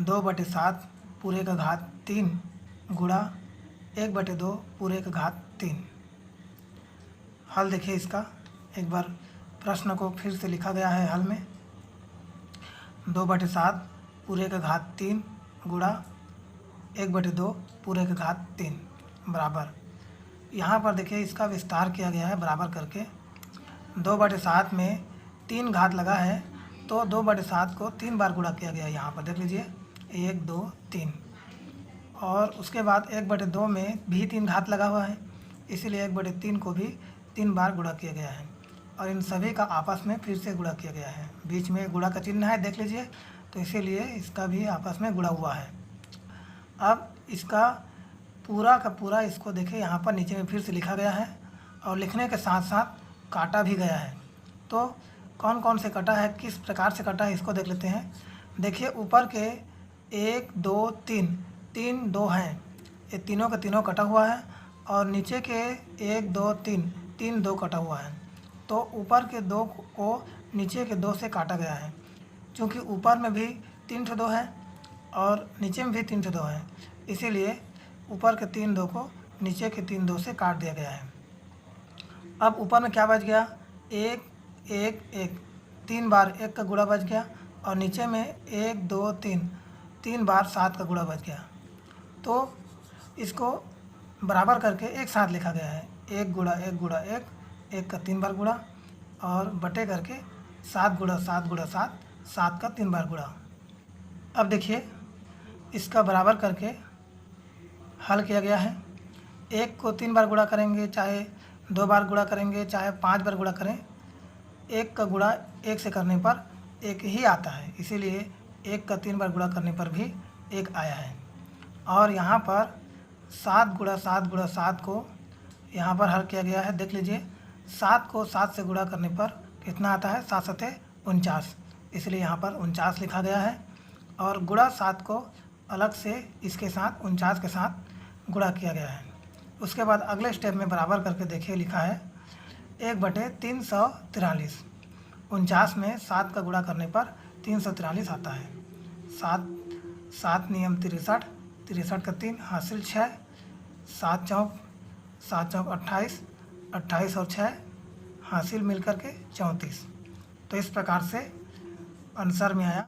2/7 पूरे का घात 3 गुणा 1/2 पूरे का घात 3। हल देखिए इसका, एक बार प्रश्न को फिर से लिखा गया है हल में। 2/7 पूरे का घात 3 गुणा 1/2 पूरे का घात 3 बराबर, यहाँ पर देखिए इसका विस्तार किया गया है बराबर करके। 2/7 में 3 घात लगा है तो 2/7 को 3 बार गुणा किया गया है। यहाँ पर देख लीजिए 1 2 3, और उसके बाद 1/2 में भी 3 घात लगा हुआ है, इसीलिए 1/3 को भी 3 बार गुणा किया गया है, और इन सभी का आपस में फिर से गुणा किया गया है। बीच में गुणा का चिन्ह है देख लीजिए, तो इसीलिए इसका भी आपस में गुणा हुआ है। अब इसका पूरा का पूरा इसको देखिए यहाँ पर नीचे में फिर से लिखा गया है, और लिखने के साथ साथ काटा भी गया है। तो कौन कौन से कटा है, किस प्रकार से कटा है, इसको देख लेते हैं। देखिए ऊपर के 1 2 3 3 2 हैं, ये तीनों का तीनों कटा हुआ है, और नीचे के 1 2 3 3 2 कटा हुआ है। तो ऊपर के 2 को नीचे के 2 से काटा गया है, क्योंकि ऊपर में भी 3 2 है और नीचे में भी 3 2 है, इसीलिए ऊपर के 3 2 को नीचे के 3 2 से काट दिया गया है। अब ऊपर में क्या बच गया, 1 1 1, 3 बार 1 का गुणा बच गया, और नीचे में 1 2 3 3 बार 7 का गुणा बच गया। तो इसको बराबर करके एक साथ लिखा गया है, 1 गुणा 1 गुणा 1, 1 का 3 बार गुणा, और बटे करके 7 गुणा 7 गुणा 7, 7 का 3 बार गुणा। अब देखिए इसका बराबर करके हल किया गया है। 1 को 3 बार गुणा करेंगे, चाहे 2 बार गुणा करेंगे, चाहे 5 बार गुणा करें, 1 का गुणा 1 से करने पर 1 ही आता है, इसीलिए 1 का 3 बार गुणा करने पर भी 1 आया है। और यहाँ पर 7 गुणा 7 गुणा 7 को यहाँ पर हल किया गया है, देख लीजिए। 7 को 7 से गुणा करने पर कितना आता है, 7 7 49, इसलिए यहाँ पर 49 लिखा गया है। और गुणा 7 को अलग से इसके साथ 49 के साथ गुणा किया गया है। उसके बाद अगले स्टेप में बराबर करके देखिए लिखा है 1/343। 49 में 7 का गुणा करने पर 343 आता है। 7 7 नियम 63, 63 का 3 हासिल 6, 7 चौक 28, 28 और 6 हासिल मिलकर के 34। तो इस प्रकार से आंसर में आया